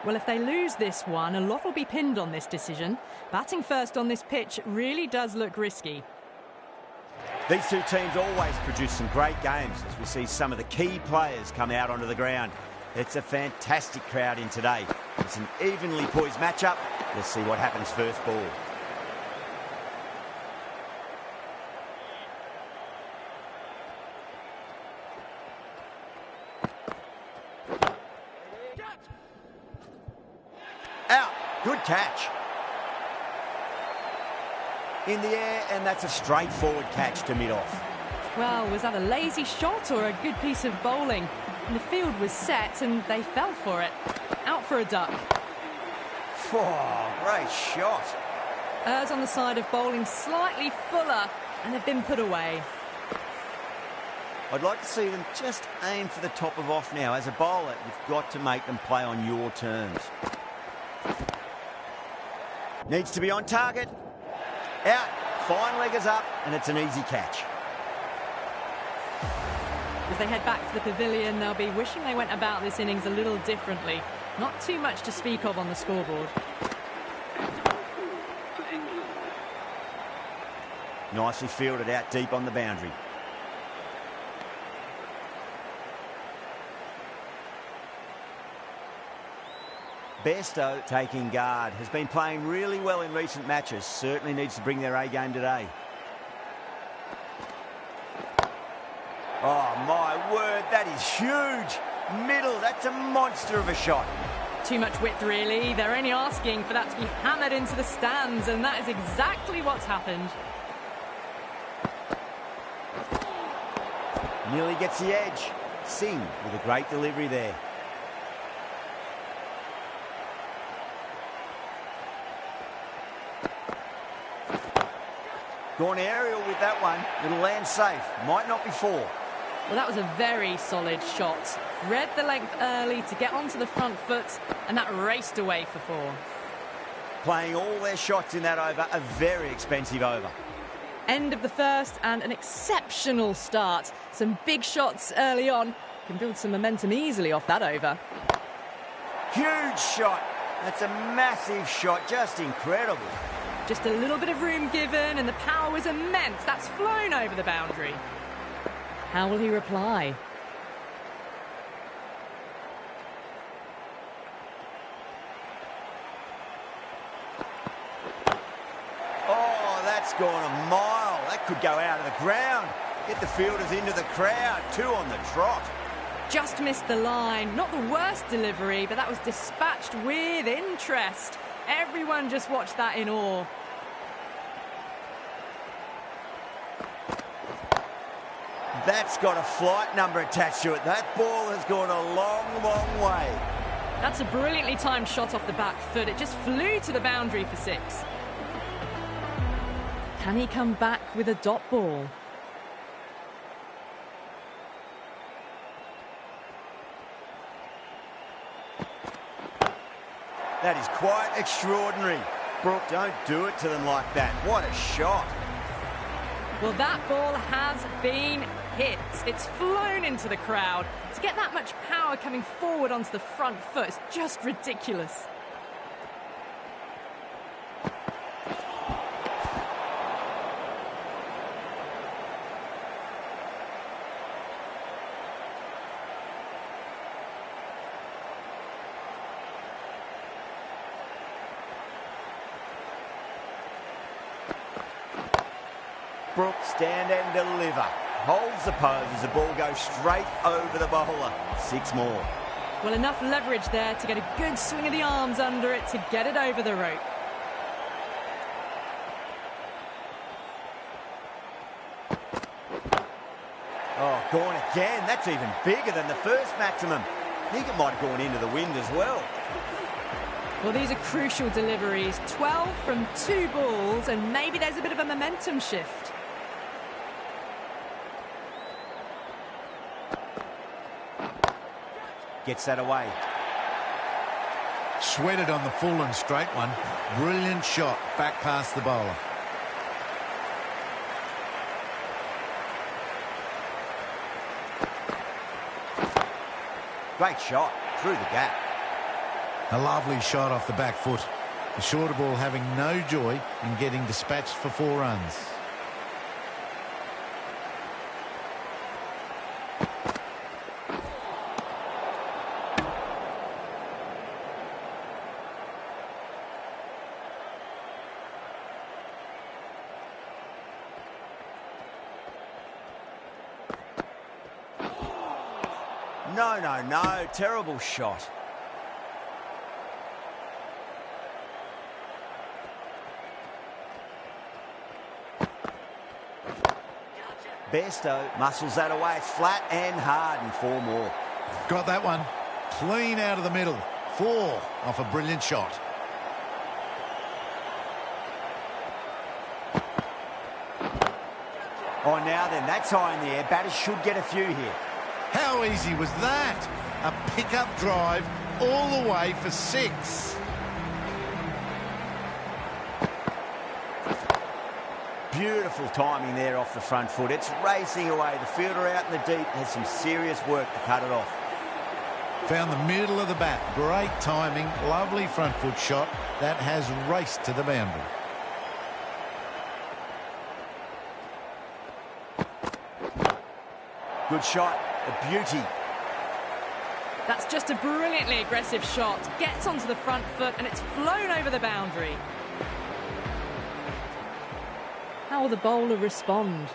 Well, if they lose this one, a lot will be pinned on this decision. Batting first on this pitch really does look risky. These two teams always produce some great games as we see some of the key players come out onto the ground. It's a fantastic crowd in today. It's an evenly poised matchup. Let's see what happens first ball. Out. Good catch. In the air, and that's a straightforward catch to mid-off. Well, was that a lazy shot or a good piece of bowling? And the field was set and they fell for it. Out for a duck. Oh, great shot. Errs on the side of bowling slightly fuller and have been put away. I'd like to see them just aim for the top of off now. As a bowler, you've got to make them play on your terms. Needs to be on target. Out. Fine leggers up, and it's an easy catch. As they head back to the pavilion, they'll be wishing they went about this innings a little differently. Not too much to speak of on the scoreboard. Nicely fielded out deep on the boundary. Bairstow taking guard. Has been playing really well in recent matches. Certainly needs to bring their A game today. Oh, my word, that is huge. Middle, that's a monster of a shot. Too much width, really. They're only asking for that to be hammered into the stands, and that is exactly what's happened. Nearly gets the edge. Singh with a great delivery there. Gone aerial with that one. It'll land safe. Might not be four. Well, that was a very solid shot. Read the length early to get onto the front foot, and that raced away for four. Playing all their shots in that over, a very expensive over. End of the first and an exceptional start. Some big shots early on. Can build some momentum easily off that over. Huge shot. That's a massive shot. Just incredible. Just a little bit of room given and the power was immense. That's flown over the boundary. How will he reply? Oh, that's gone a mile. That could go out of the ground. Get the fielders into the crowd. Two on the trot. Just missed the line. Not the worst delivery, but that was dispatched with interest. Everyone just watched that in awe. That's got a flight number attached to it. That ball has gone a long, long way. That's a brilliantly timed shot off the back foot. It just flew to the boundary for six. Can he come back with a dot ball? That is quite extraordinary. Brooke, don't do it to them like that. What a shot. Well, that ball has been hit. It's flown into the crowd. To get that much power coming forward onto the front foot is just ridiculous. Brooke, stand and deliver. Holds the pose as the ball goes straight over the bowler. Six more. Well, enough leverage there to get a good swing of the arms under it to get it over the rope. Oh, gone again. That's even bigger than the first maximum. I think it might have gone into the wind as well. Well, these are crucial deliveries. 12 from 2 balls, and maybe there's a bit of a momentum shift. Gets that away. Sweated on the full and straight one. Brilliant shot back past the bowler. Great shot through the gap. A lovely shot off the back foot. The shorter ball having no joy in getting dispatched for 4 runs. No. Terrible shot. Bairstow muscles that away. It's flat and hard and 4 more. Got that one. Clean out of the middle. 4 off a brilliant shot. Oh, now then, that's high in the air. Batters should get a few here. How easy was that? A pickup drive all the way for 6. Beautiful timing there off the front foot. It's racing away. The fielder out in the deep has some serious work to cut it off. Found the middle of the bat. Great timing. Lovely front foot shot. That has raced to the boundary. Good shot. A beauty. That's just a brilliantly aggressive shot. Gets onto the front foot and it's flown over the boundary. How will the bowler respond?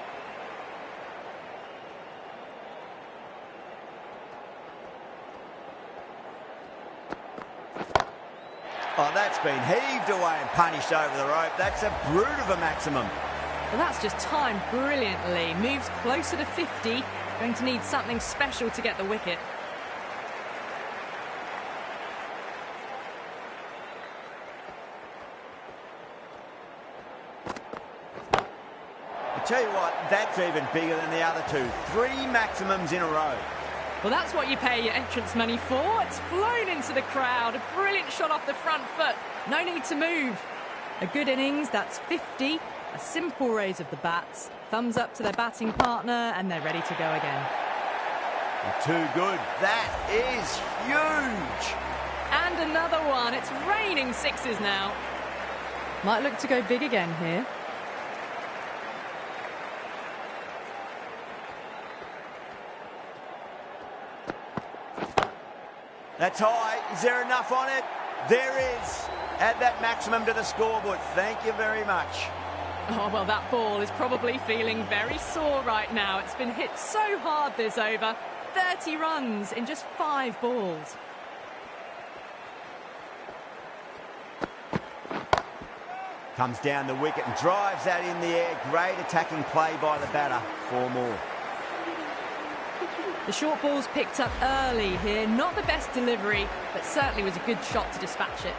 Oh, that's been heaved away and punished over the rope. That's a brute of a maximum. Well, that's just timed brilliantly. Moves closer to 50. Going to need something special to get the wicket. I tell you what, that's even bigger than the other 2. 3 maximums in a row. Well, that's what you pay your entrance money for. It's flown into the crowd. A brilliant shot off the front foot. No need to move. A good innings, that's 50. A simple raise of the bats. Thumbs up to their batting partner, and they're ready to go again. Too good. That is huge. And another one. It's raining 6s now. Might look to go big again here. That's high. Is there enough on it? There is. Add that maximum to the scoreboard. Thank you very much. Oh, well, that ball is probably feeling very sore right now. It's been hit so hard this over. 30 runs in just 5 balls. Comes down the wicket and drives that in the air. Great attacking play by the batter. 4 more. The short ball's picked up early here. Not the best delivery, but certainly was a good shot to dispatch it.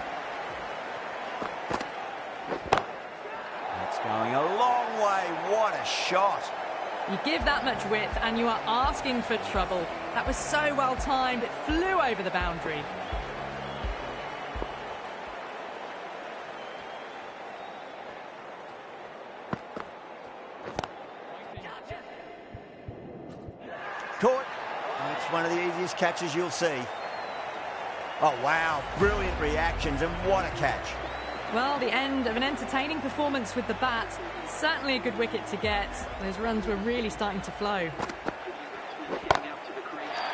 That's going a long way. What a shot. You give that much width and you are asking for trouble. That was so well timed, it flew over the boundary. Caught. It's one of the easiest catches you'll see. Oh, wow. Brilliant reactions, and what a catch. Well, the end of an entertaining performance with the bat. Certainly a good wicket to get. Those runs were really starting to flow.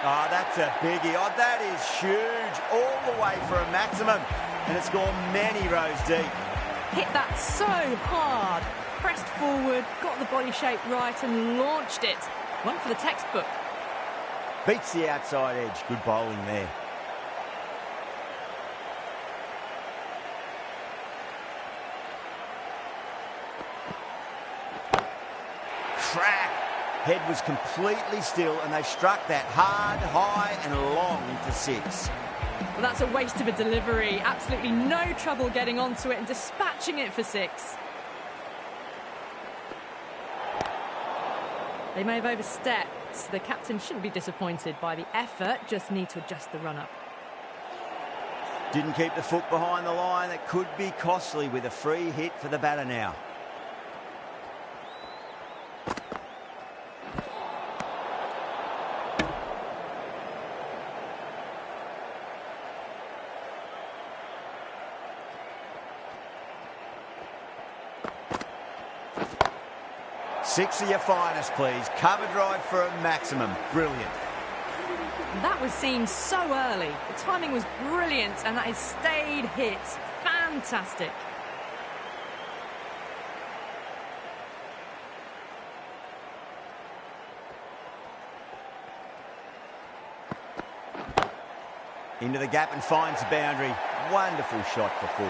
Oh, that's a biggie. Oh, that is huge. All the way for a maximum. And it's gone many rows deep. Hit that so hard. Pressed forward, got the body shape right and launched it. One for the textbook. Beats the outside edge. Good bowling there. Crack. Head was completely still and they struck that hard, high and long for 6. Well, that's a waste of a delivery. Absolutely no trouble getting onto it and dispatching it for 6. They may have overstepped. The captain shouldn't be disappointed by the effort, just need to adjust the run-up. Didn't keep the foot behind the line. That could be costly with a free hit for the batter now. 6 of your finest, please. Cover drive for a maximum. Brilliant. That was seen so early. The timing was brilliant, and that is stayed hits. Fantastic. Into the gap and finds the boundary. Wonderful shot for 4.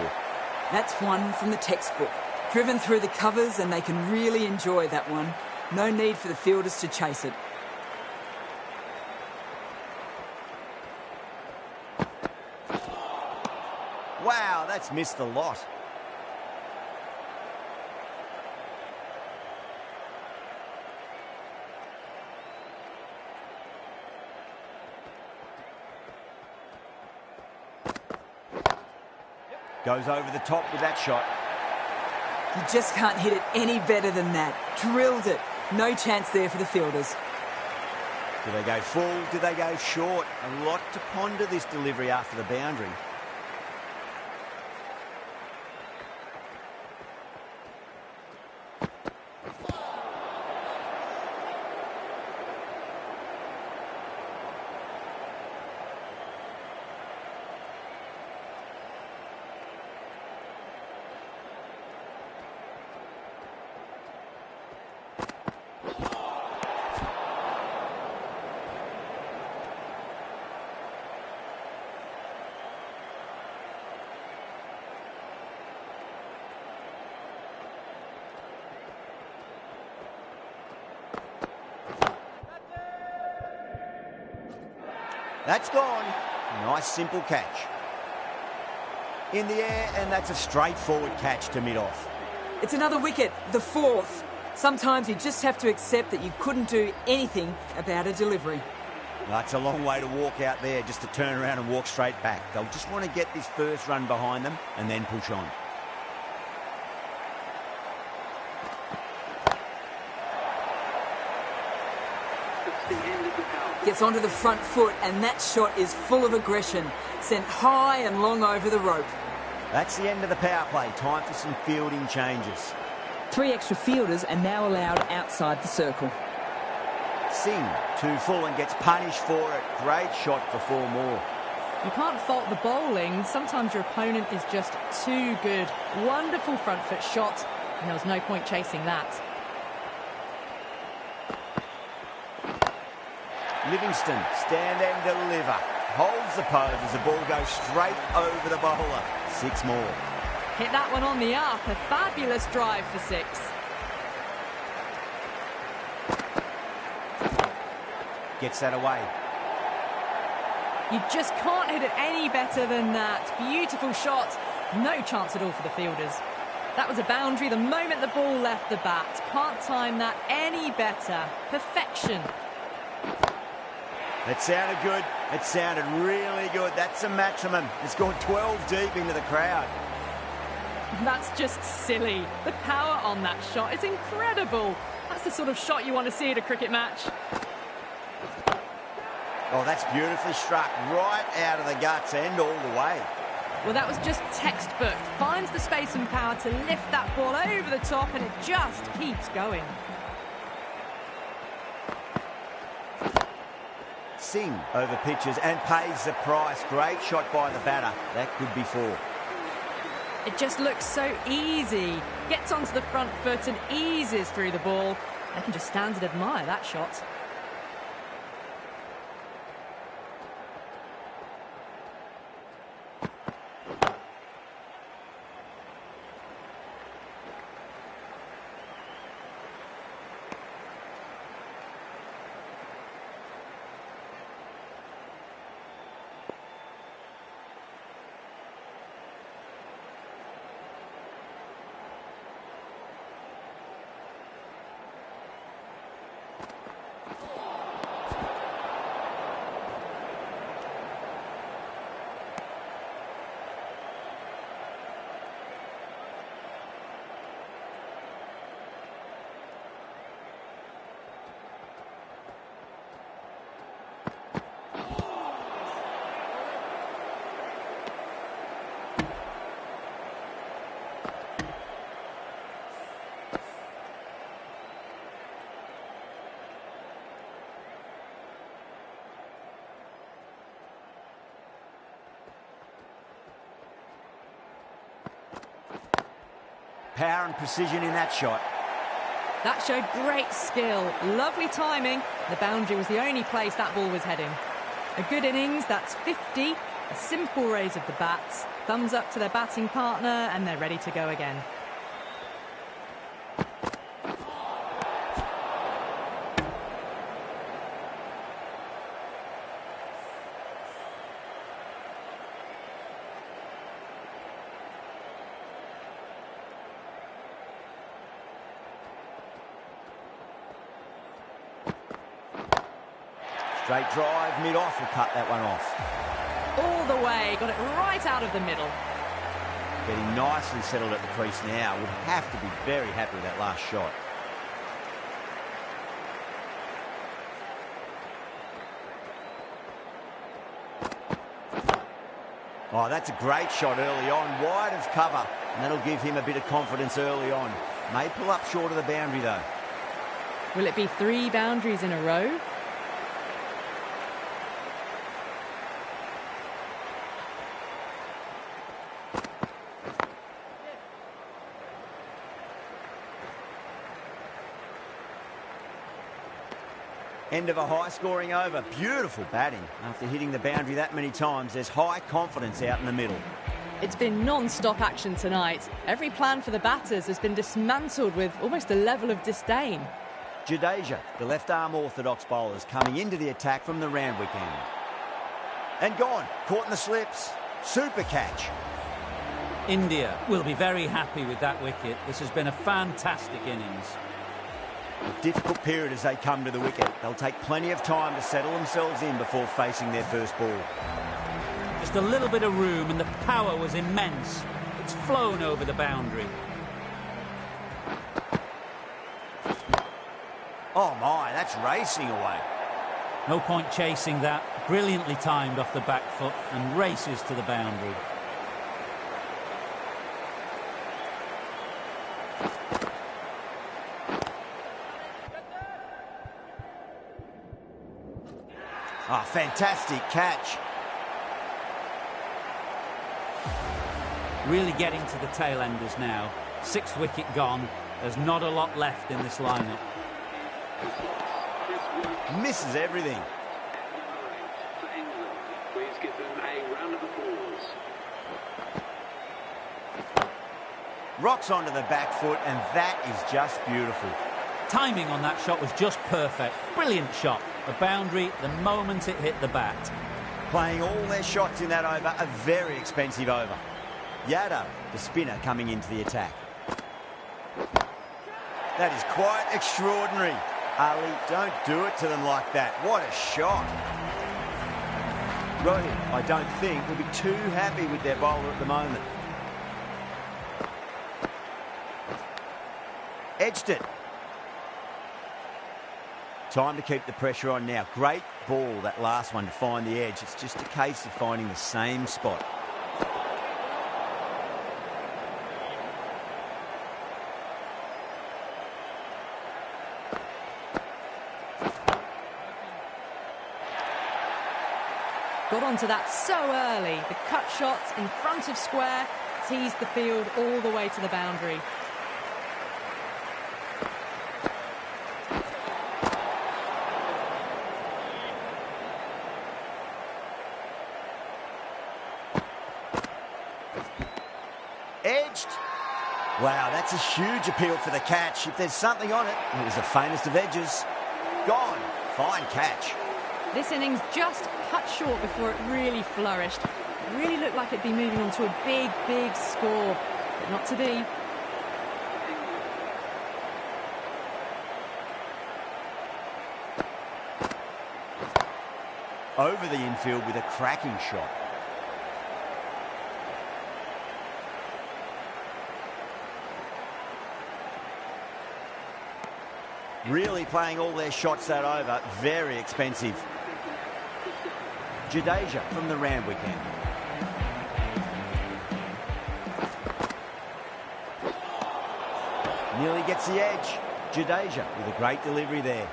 That's one from the textbook. Driven through the covers, and they can really enjoy that one. No need for the fielders to chase it. Wow, that's missed a lot. Goes over the top with that shot. You just can't hit it any better than that. Drilled it. No chance there for the fielders. Do they go full? Do they go short? A lot to ponder this delivery after the boundary. That's gone. Nice simple catch. In the air, and that's a straightforward catch to mid-off. It's another wicket, the 4th. Sometimes you just have to accept that you couldn't do anything about a delivery. That's a long way to walk out there just to turn around and walk straight back. They'll just want to get this first run behind them and then push on. Gets onto the front foot, and that shot is full of aggression. Sent high and long over the rope. That's the end of the power play. Time for some fielding changes. 3 extra fielders are now allowed outside the circle. Singh, 2 full and gets punished for it. Great shot for 4 more. You can't fault the bowling. Sometimes your opponent is just too good. Wonderful front foot shot, and there was no point chasing that. Livingston, stand and deliver. Holds the pose as the ball goes straight over the bowler. 6 more. Hit that one on the up. A fabulous drive for 6. Gets that away. You just can't hit it any better than that. Beautiful shot. No chance at all for the fielders. That was a boundary the moment the ball left the bat. Can't time that any better. Perfection. It sounded good. It sounded really good. That's a maximum. It's gone 12 deep into the crowd. That's just silly. The power on that shot is incredible. That's the sort of shot you want to see at a cricket match. Oh, that's beautifully struck. Right out of the guts and all the way. Well, that was just textbook. Finds the space and power to lift that ball over the top, and it just keeps going. Singh over pitches and pays the price. Great shot by the batter. That could be 4. It just looks so easy. Gets onto the front foot and eases through the ball. They can just stand and admire that shot. power and precision in that shot. That showed great skill, lovely timing. The boundary was the only place that ball was heading. A good innings, that's 50, a simple raise of the bats, thumbs up to their batting partner, and they're ready to go again. Straight drive, mid-off, will cut that one off. All the way, got it right out of the middle. Getting nicely settled at the crease now. Would have to be very happy with that last shot. Oh, that's a great shot early on, wide of cover, and that'll give him a bit of confidence early on. May pull up short of the boundary, though. Will it be 3 boundaries in a row? End of a high-scoring over. Beautiful batting. After hitting the boundary that many times, there's high confidence out in the middle. It's been non-stop action tonight. Every plan for the batters has been dismantled with almost a level of disdain. Jadeja, the left-arm orthodox bowlers, coming into the attack from the Randwick end. And gone. Caught in the slips. Super catch. India will be very happy with that wicket. This has been a fantastic innings. A difficult period as they come to the wicket. They'll take plenty of time to settle themselves in before facing their first ball. Just a little bit of room and the power was immense. It's flown over the boundary. Oh my, that's racing away. No point chasing that. Brilliantly timed off the back foot and races to the boundary. Ah, fantastic catch. Really getting to the tail enders now. 6th wicket gone. There's not a lot left in this lineup. Misses everything. Please give them a round of applause. Rocks onto the back foot, and that is just beautiful. Timing on that shot was just perfect. Brilliant shot. A boundary the moment it hit the bat. Playing all their shots in that over, a very expensive over. Yadav, the spinner, coming into the attack. That is quite extraordinary. Ali, don't do it to them like that. What a shot. Rohit, I don't think, will be too happy with their bowler at the moment. Edged it. Time to keep the pressure on now. Great ball, that last one, to find the edge. It's just a case of finding the same spot. Got onto that so early. The cut shot in front of square teased the field all the way to the boundary. Edged. Wow, that's a huge appeal for the catch. If there's something on it, it was the faintest of edges. Gone. Fine catch. This innings just cut short before it really flourished. It really looked like it'd be moving on to a big, big score, but not to be. Over the infield with a cracking shot. Really playing all their shots that over. Very expensive. Jadeja from the Randwick end. Nearly gets the edge. Jadeja with a great delivery there.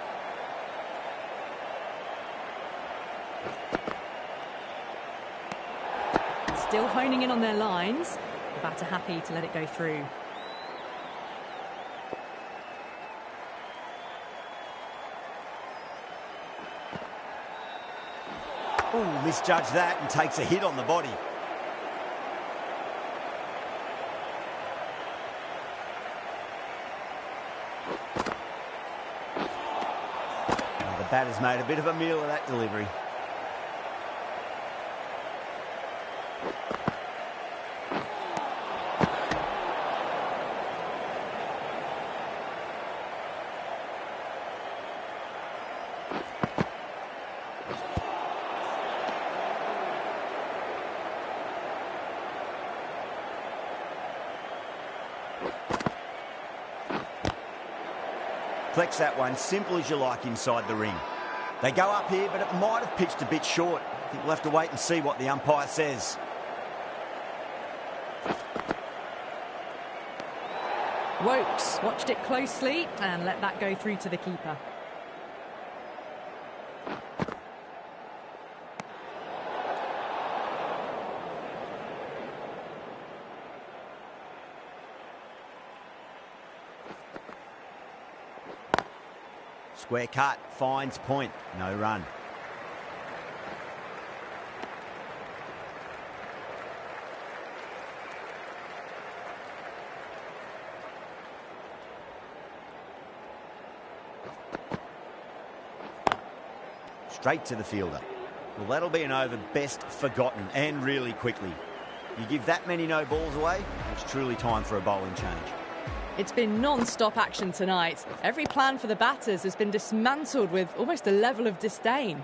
Still honing in on their lines. The batter happy to let it go through. Oh, misjudged that and takes a hit on the body. The batter's made a bit of a meal of that delivery. Flex that one, simple as you like inside the ring. They go up here, but it might have pitched a bit short. I think we'll have to wait and see what the umpire says. Wokes watched it closely and let that go through to the keeper. Square cut, finds point, no run. Straight to the fielder. Well, that'll be an over best forgotten, and really quickly. You give that many no balls away, it's truly time for a bowling change. It's been non-stop action tonight. Every plan for the batters has been dismantled with almost a level of disdain.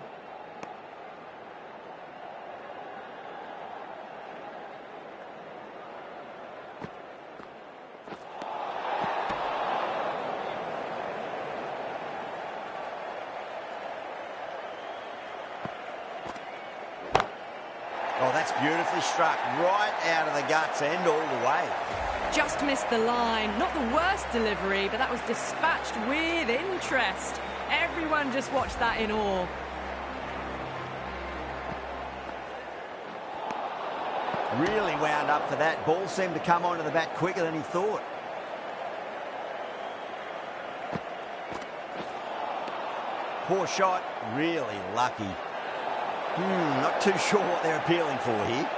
Oh, that's beautifully struck, right out of the guts and all the way. Just missed the line. Not the worst delivery, but that was dispatched with interest. Everyone just watched that in awe. Really wound up for that. Ball seemed to come onto the bat quicker than he thought. Poor shot, really lucky. Not too sure what they're appealing for here.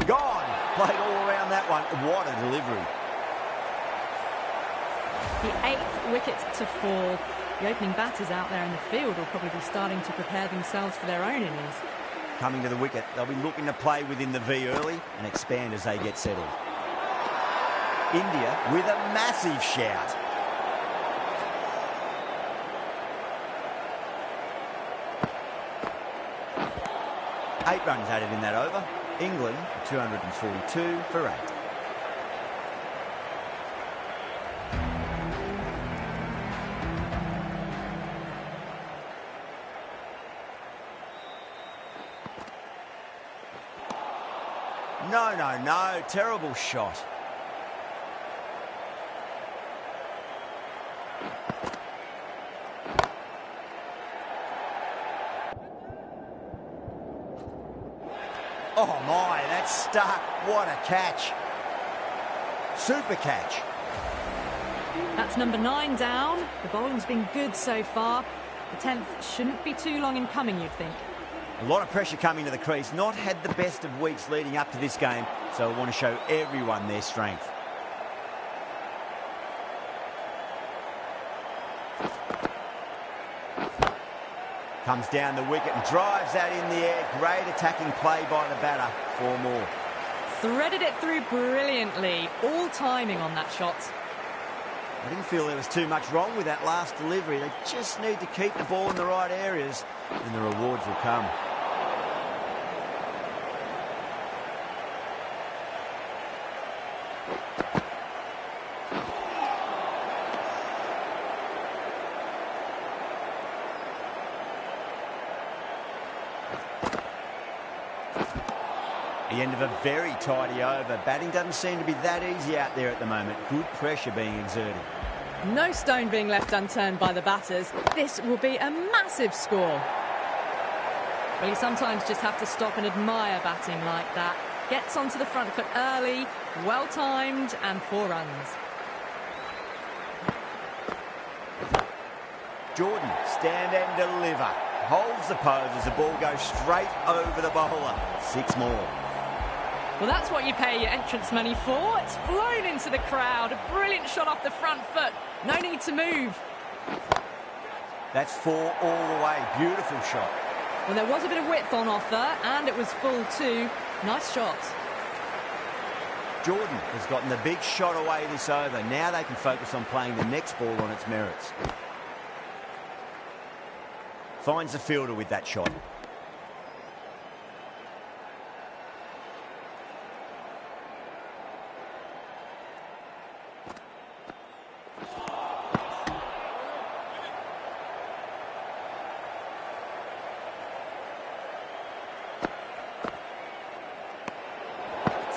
Gone. Played all around that one. What a delivery. The 8th wicket to fall. The opening batters out there in the field will probably be starting to prepare themselves for their own innings. Coming to the wicket, they'll be looking to play within the V early and expand as they get settled. India with a massive shout. Eight runs added in that over. England 242 for 8. No. Terrible shot. Oh my, that's stuck. What a catch. Super catch. That's number 9 down. The bowling's been good so far. The 10th shouldn't be too long in coming, you'd think. A lot of pressure coming to the crease. Not had the best of weeks leading up to this game, so I want to show everyone their strength. Comes down the wicket and drives that in the air. Great attacking play by the batter. 4 more. Threaded it through brilliantly. All timing on that shot. I didn't feel there was too much wrong with that last delivery. They just need to keep the ball in the right areas and the rewards will come. The end of a very tidy over. Batting doesn't seem to be that easy out there at the moment. Good pressure being exerted. No stone being left unturned by the batters. This will be a massive score. Well, you sometimes just have to stop and admire batting like that. Gets onto the front foot early, well timed, and 4 runs. Jordan, stand and deliver. Holds the pose as the ball goes straight over the bowler. 6 more. Well, that's what you pay your entrance money for. It's flown into the crowd. A brilliant shot off the front foot. No need to move. That's 4 all the way. Beautiful shot. Well, there was a bit of width on offer, and it was full too. Nice shot. Jordan has gotten the big shot away this over. Now they can focus on playing the next ball on its merits. Finds the fielder with that shot.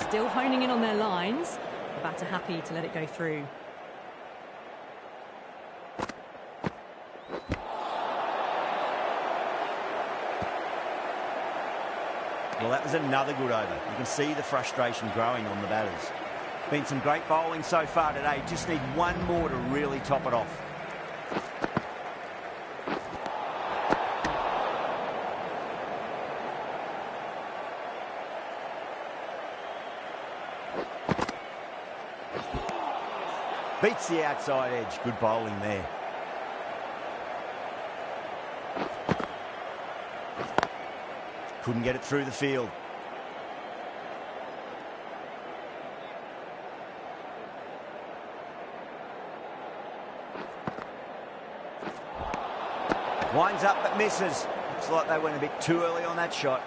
Still honing in on their lines. The batter happy to let it go through. Well, that was another good over. You can see the frustration growing on the batters. Been some great bowling so far today. Just need one more to really top it off. Beats the outside edge. Good bowling there. Couldn't get it through the field. Winds up but misses. Looks like they went a bit too early on that shot.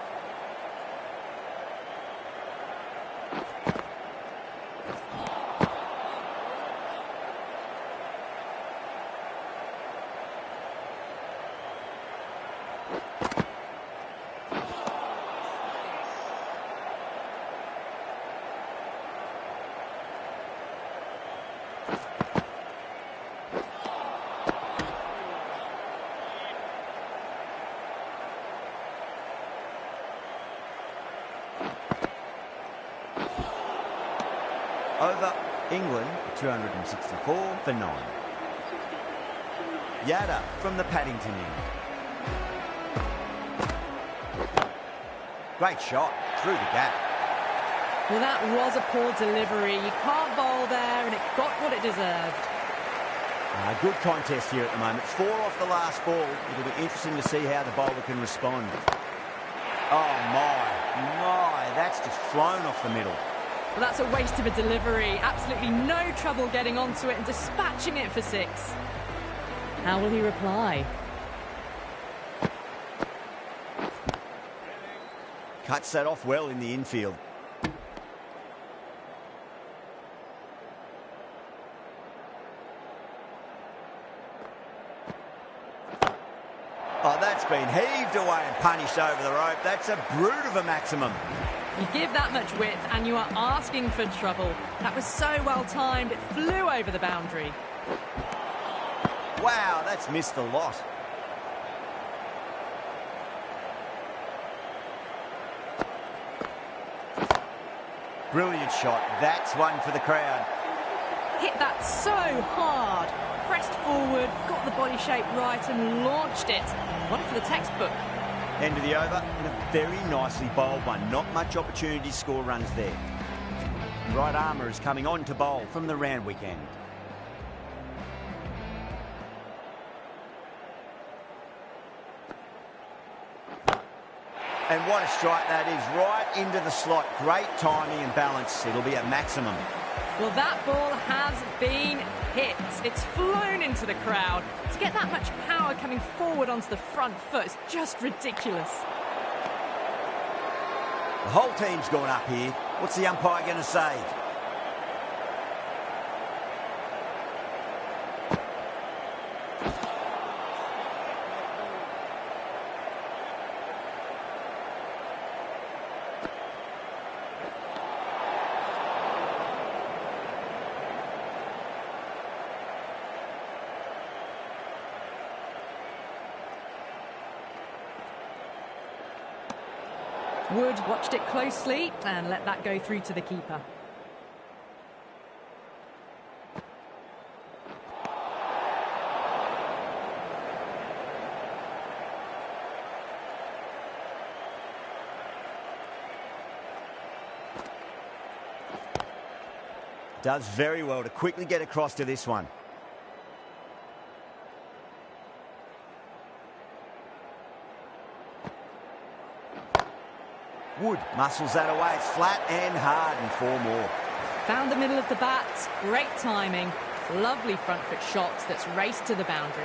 Over England, 264 for 9. Yada from the Paddington end. Great shot through the gap. Well, that was a poor delivery. You can't bowl there, and it got what it deserved. Good contest here at the moment. 4 off the last ball. It'll be interesting to see how the bowler can respond. Oh, my, that's just flown off the middle. Well, that's a waste of a delivery. Absolutely no trouble getting onto it and dispatching it for 6. How will he reply? Cuts that off well in the infield. Oh, that's been heaved away and punished over the rope. That's a brute of a maximum. You give that much width and you are asking for trouble. That was so well timed, it flew over the boundary. Wow, that's missed a lot. Brilliant shot. That's one for the crowd. Hit that so hard. Pressed forward, got the body shape right and launched it. One for the textbook. End of the over and a very nicely bowled one. Not much opportunity to score runs there. Right armour is coming on to bowl from the Randwick end. And what a strike that is, right into the slot. Great timing and balance. It'll be at maximum. Well, that ball has been hit. It's flown into the crowd. To get that much power coming forward onto the front foot is just ridiculous. The whole team's gone up here. What's the umpire going to say? Wood watched it closely and let that go through to the keeper. Does very well to quickly get across to this one. Wood muscles that away. It's flat and hard, and 4 more. Found the middle of the bat. Great timing. Lovely front foot shot that's raced to the boundary.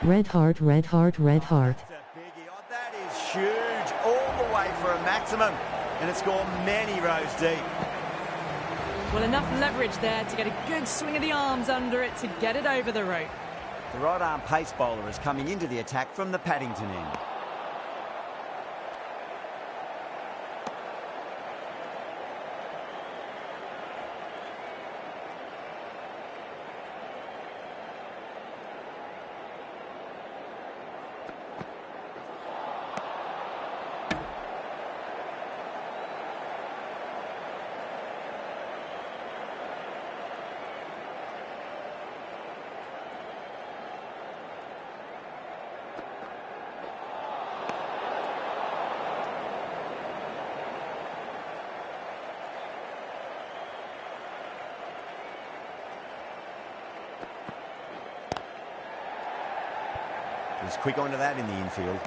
Red heart, red heart, red heart. That's a biggie. Oh, that is huge. All the way for a maximum. And it's gone many rows deep. Well, enough leverage there to get a good swing of the arms under it to get it over the rope. The right arm pace bowler is coming into the attack from the Paddington end. He's quick onto that in the infield.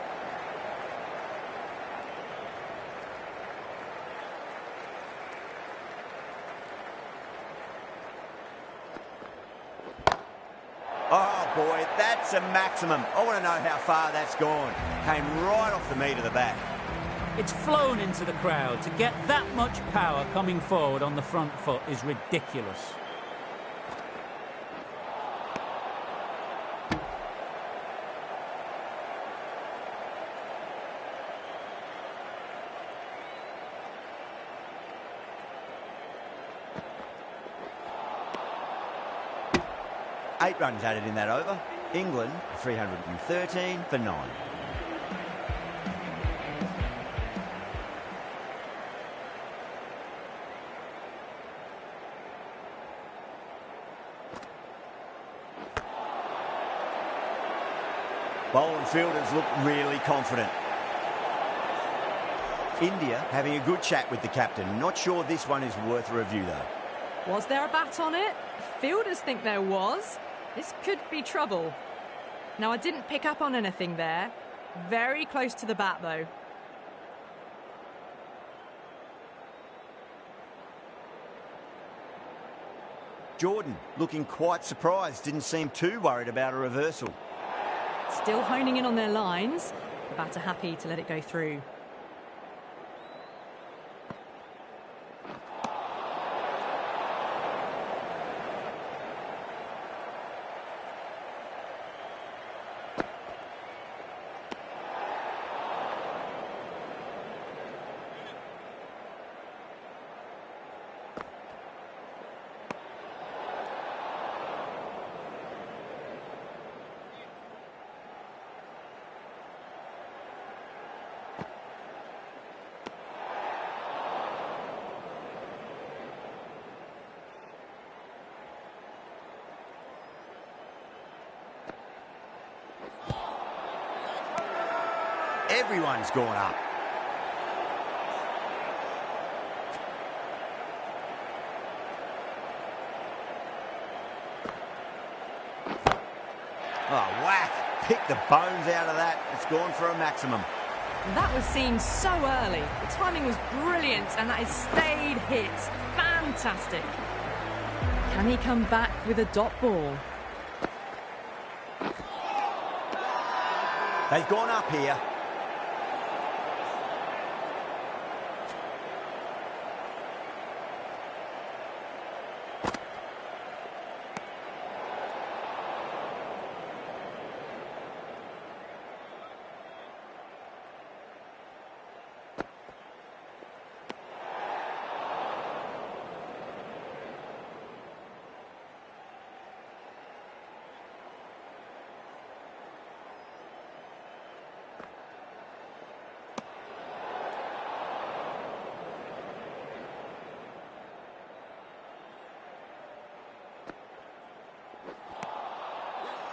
Oh boy, that's a maximum. I want to know how far that's gone. Came right off the meat of the bat. It's flown into the crowd. To get that much power coming forward on the front foot is ridiculous. Eight runs added in that over. England 313 for 9. Bowling fielders look really confident. India having a good chat with the captain. Not sure this one is worth a review though. Was there a bat on it? Fielders think there was. This could be trouble. Now, I didn't pick up on anything there. Very close to the bat, though. Jordan looking quite surprised. Didn't seem too worried about a reversal. Still honing in on their lines. The batter happy to let it go through. Everyone's gone up. Oh, whack. Pick the bones out of that. It's gone for a maximum. That was seen so early. The timing was brilliant and that has stayed hit. Fantastic. Can he come back with a dot ball? They've gone up here.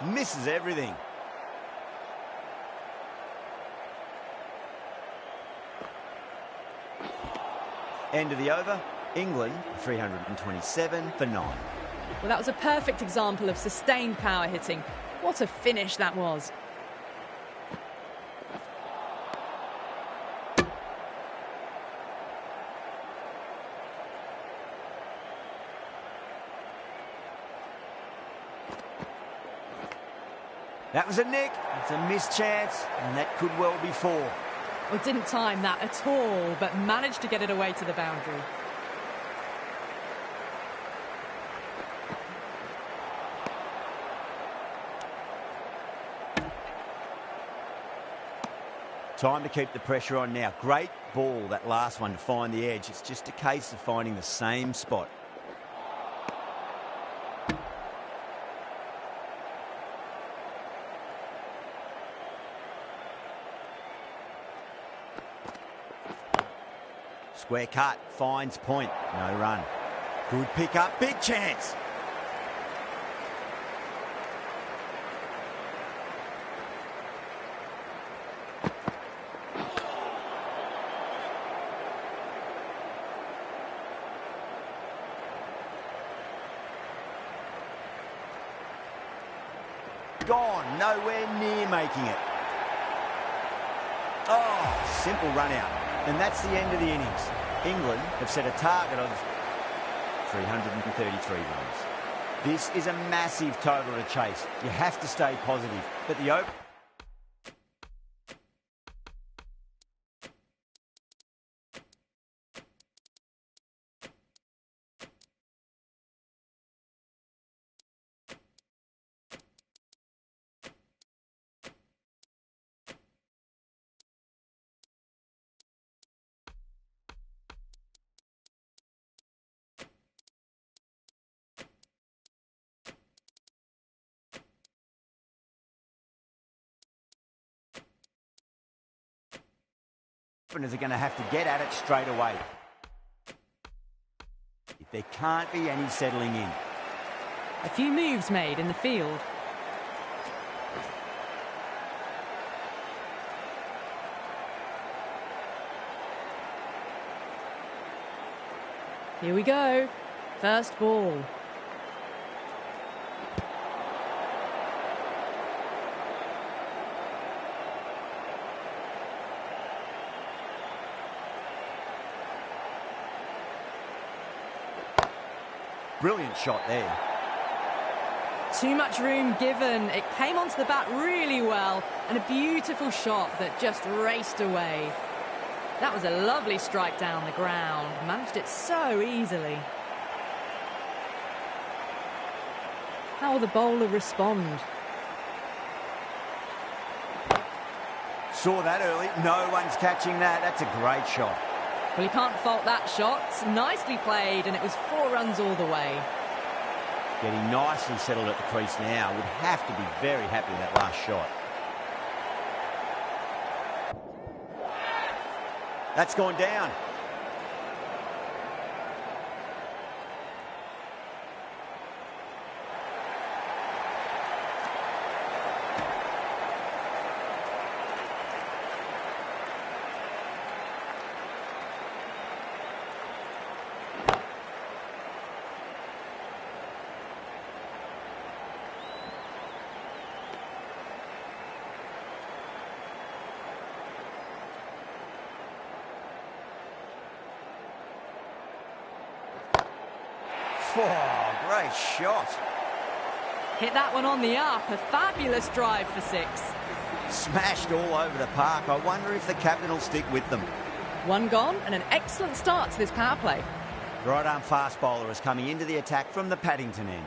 Misses everything. End of the over, England 327 for 9. Well, that was a perfect example of sustained power hitting. What a finish that was. That was a nick. It's a missed chance, and that could well be 4. Well, didn't time that at all, but managed to get it away to the boundary. Time to keep the pressure on now. Great ball, that last one, to find the edge. It's just a case of finding the same spot. Square cut, finds point, no run. Good pick up, big chance. Gone, nowhere near making it. Oh, simple run out. And that's the end of the innings. England have set a target of 333 runs. This is a massive total to chase. You have to stay positive. But the open... openers are going to have to get at it straight away. There can't be any settling in. A few moves made in the field. Here we go. First ball. Brilliant shot there. Too much room given. It came onto the bat really well, and a beautiful shot that just raced away. That was a lovely strike down the ground. Managed it so easily. How will the bowler respond? Saw that early. No one's catching that. That's a great shot. Well, you can't fault that shot. Nicely played, and it was 4 runs all the way. Getting nicely settled at the crease now. Would have to be very happy with that last shot. That's gone down. Oh, great shot. Hit that one on the up. A fabulous drive for 6. Smashed all over the park. I wonder if the captain will stick with them. 1 gone and an excellent start to this power play. Right arm fast bowler is coming into the attack from the Paddington end.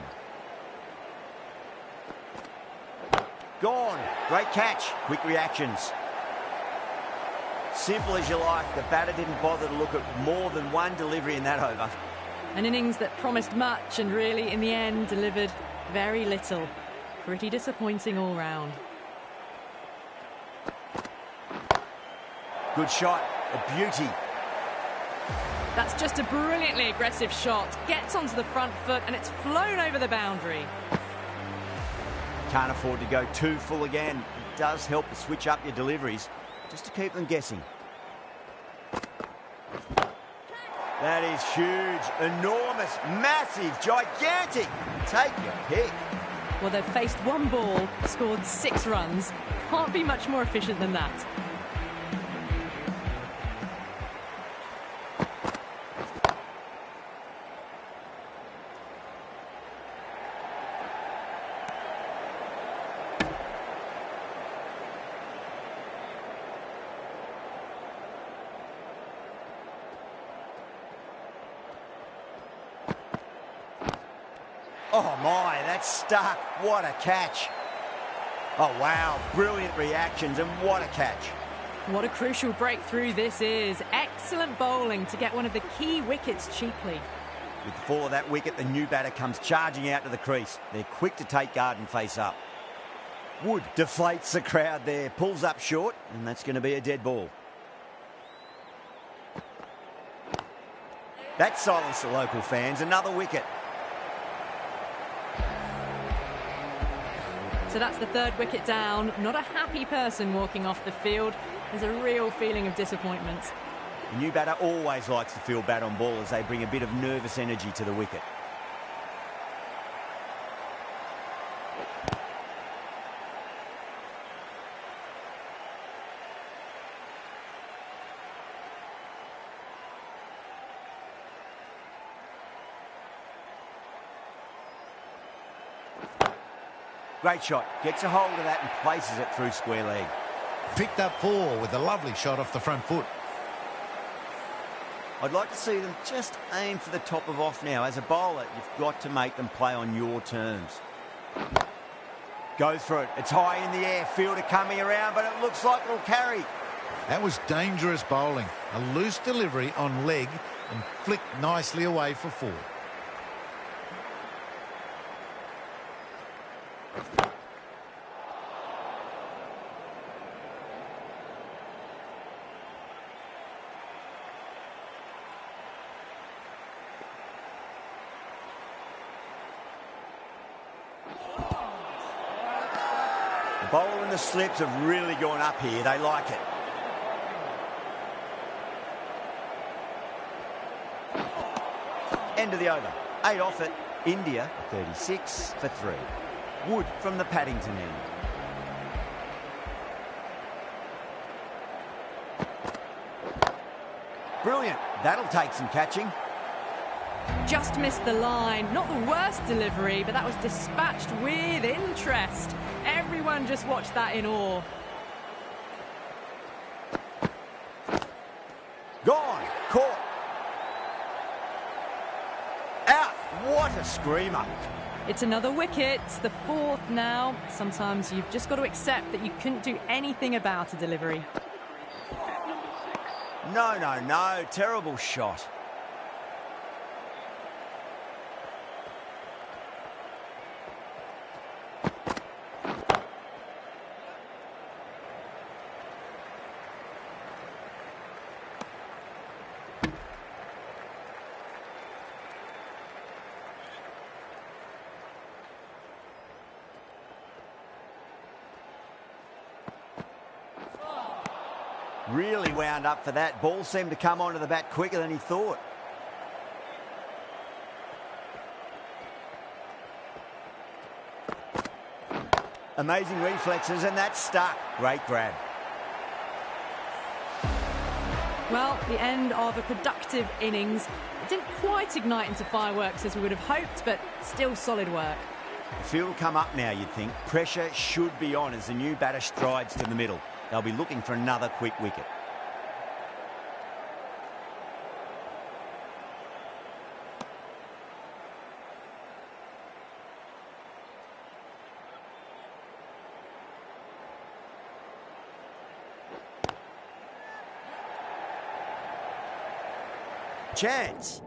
Gone. Great catch. Quick reactions. Simple as you like. The batter didn't bother to look at more than one delivery in that over. An innings that promised much and really, in the end, delivered very little. Pretty disappointing all round. Good shot. A beauty. That's just a brilliantly aggressive shot. Gets onto the front foot and it's flown over the boundary. Can't afford to go too full again. It does help to switch up your deliveries, just to keep them guessing. That is huge, enormous, massive, gigantic. Take your pick. Well, they've faced one ball, scored 6 runs. Can't be much more efficient than that. Oh my, that's stuck. What a catch. Oh wow, brilliant reactions and what a catch. What a crucial breakthrough this is. Excellent bowling to get one of the key wickets cheaply. With the fall of that wicket, the new batter comes charging out to the crease. They're quick to take guard and face up. Wood deflates the crowd there, pulls up short, and that's going to be a dead ball. That silenced the local fans. Another wicket. So that's the 3rd wicket down. Not a happy person walking off the field. There's a real feeling of disappointment. The new batter always likes to field bat on ball as they bring a bit of nervous energy to the wicket. Great shot. Gets a hold of that and places it through square leg. Picked up 4 with a lovely shot off the front foot. I'd like to see them just aim for the top of off now. As a bowler, you've got to make them play on your terms. Goes for it. It's high in the air. Fielder coming around, but it looks like it'll carry. That was dangerous bowling. A loose delivery on leg and flicked nicely away for 4. The bowler and the slips have really gone up here. They like it. End of the over. 8 off it. India 36 for 3. Wood from the Paddington end. Brilliant. That'll take some catching. Just missed the line. Not the worst delivery, but that was dispatched with interest. Everyone just watched that in awe. Gone. Caught. Out. What a screamer. It's another wicket, the 4th now. Sometimes you've just got to accept that you couldn't do anything about a delivery. No. Terrible shot. Really wound up for that. Ball seemed to come onto the bat quicker than he thought. Amazing reflexes, and that's stuck. Great grab. Well, the end of a productive innings. It didn't quite ignite into fireworks as we would have hoped, but still solid work. The field will come up now, you'd think. Pressure should be on as the new batter strides to the middle. They'll be looking for another quick wicket. Chance.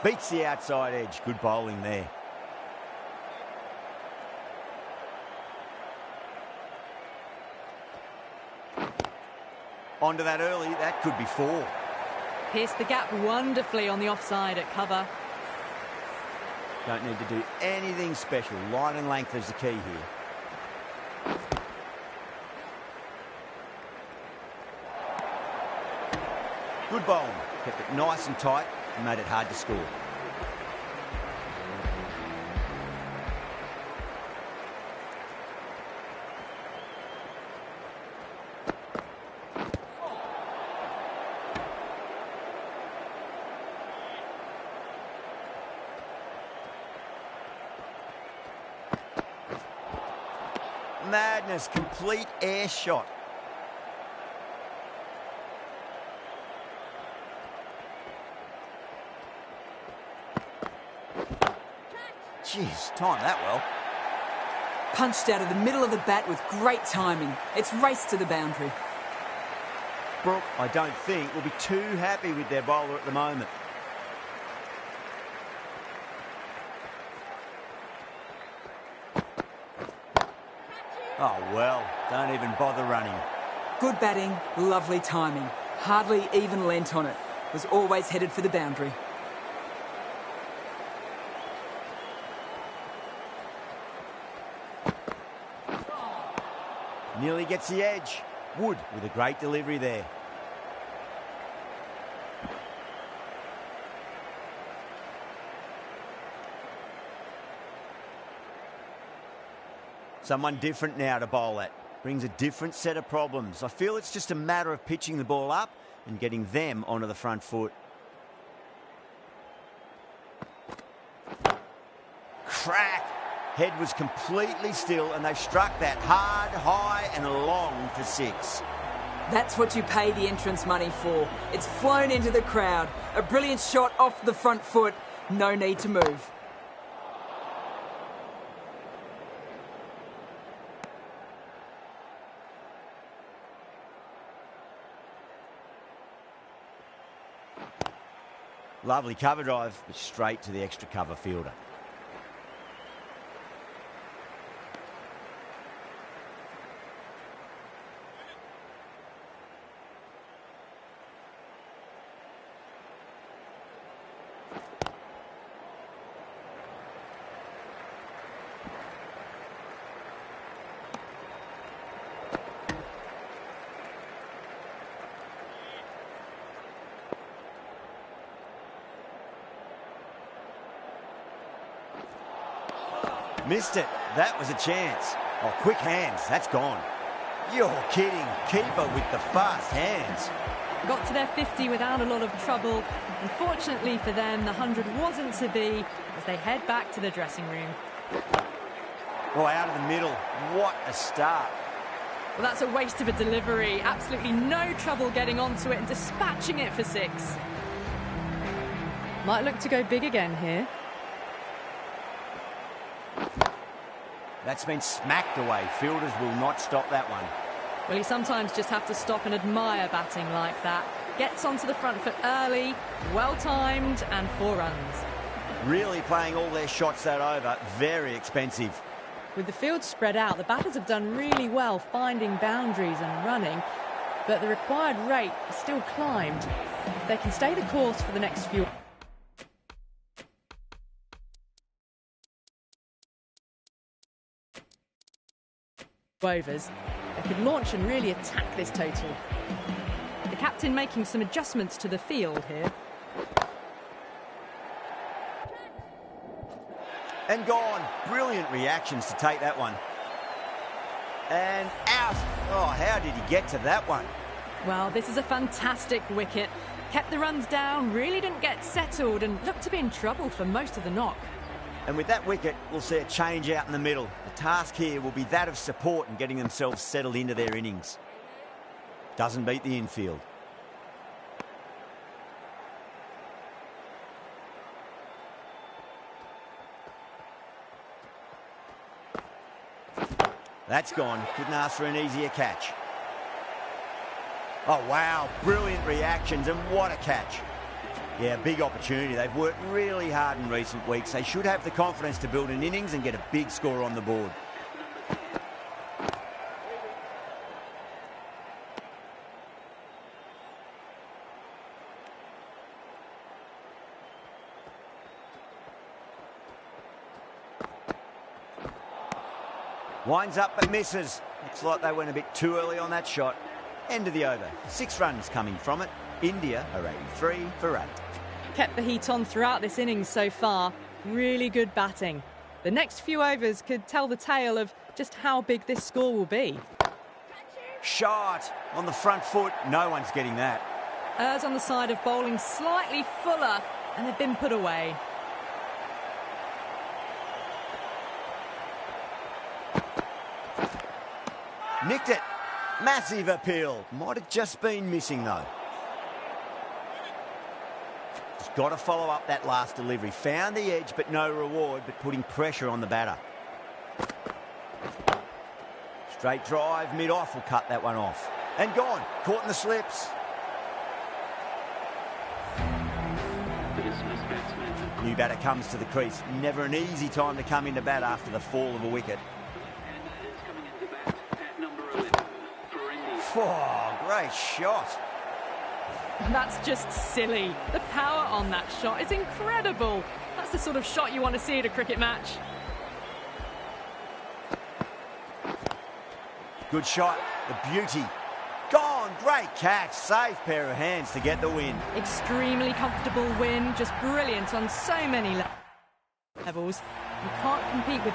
Beats the outside edge. Good bowling there. Onto that early, that could be 4. Pierced the gap wonderfully on the offside at cover. Don't need to do anything special. Line and length is the key here. Good bowling. Kept it nice and tight and made it hard to score. Madness, complete air shot. Jeez, timed that well. Punched out of the middle of the bat with great timing. It's raced to the boundary. Brooke, I don't think, will be too happy with their bowler at the moment. Oh, well, don't even bother running. Good batting, lovely timing. Hardly even lent on it. Was always headed for the boundary. Nearly gets the edge. Wood with a great delivery there. Someone different now to bowl at. Brings a different set of problems. I feel it's just a matter of pitching the ball up and getting them onto the front foot. Crack! Head was completely still and they've struck that hard, high and long for 6. That's what you pay the entrance money for. It's flown into the crowd. A brilliant shot off the front foot. No need to move. Lovely cover drive, but straight to the extra cover fielder. Missed it. That was a chance. Oh, quick hands. That's gone. You're kidding. Keeper with the fast hands. Got to their 50 without a lot of trouble. Unfortunately for them, the 100 wasn't to be as they head back to the dressing room. Oh, out of the middle. What a start. Well, that's a waste of a delivery. Absolutely no trouble getting onto it and dispatching it for 6. Might look to go big again here. That's been smacked away. Fielders will not stop that one. Well, you sometimes just have to stop and admire batting like that. Gets onto the front foot early, well-timed, and 4 runs. Really playing all their shots that over. Very expensive. With the field spread out, the batters have done really well finding boundaries and running, but the required rate has still climbed. If they can stay the course for the next few overs, they could launch and really attack this total. The captain making some adjustments to the field here. And gone. Brilliant reactions to take that one. And out. Oh, how did he get to that one? Well, this is a fantastic wicket. Kept the runs down, really didn't get settled and looked to be in trouble for most of the knock. And with that wicket, we'll see a change out in the middle. The task here will be that of support and getting themselves settled into their innings. Doesn't beat the infield. That's gone. Couldn't ask for an easier catch. Oh, wow. Brilliant reactions and what a catch. Yeah, big opportunity. They've worked really hard in recent weeks. They should have the confidence to build an innings and get a big score on the board. Winds up but misses. Looks like they went a bit too early on that shot. End of the over. 6 runs coming from it. India are 83 for 8. Kept the heat on throughout this innings so far. Really good batting. The next few overs could tell the tale of just how big this score will be. Shot on the front foot. No one's getting that. Errs on the side of bowling slightly fuller, and they've been put away. Nicked it. Massive appeal. Might have just been missing though. Just got to follow up that last delivery. Found the edge but no reward, but putting pressure on the batter. Straight drive, mid-off will cut that one off. And gone. Caught in the slips. New batter comes to the crease. Never an easy time to come into bat after the fall of a wicket. Oh, great shot. That's just silly. The power on that shot is incredible. That's the sort of shot you want to see at a cricket match. Good shot. The beauty. Gone. Great catch. Safe pair of hands to get the win. Extremely comfortable win. Just brilliant on so many levels. You can't compete with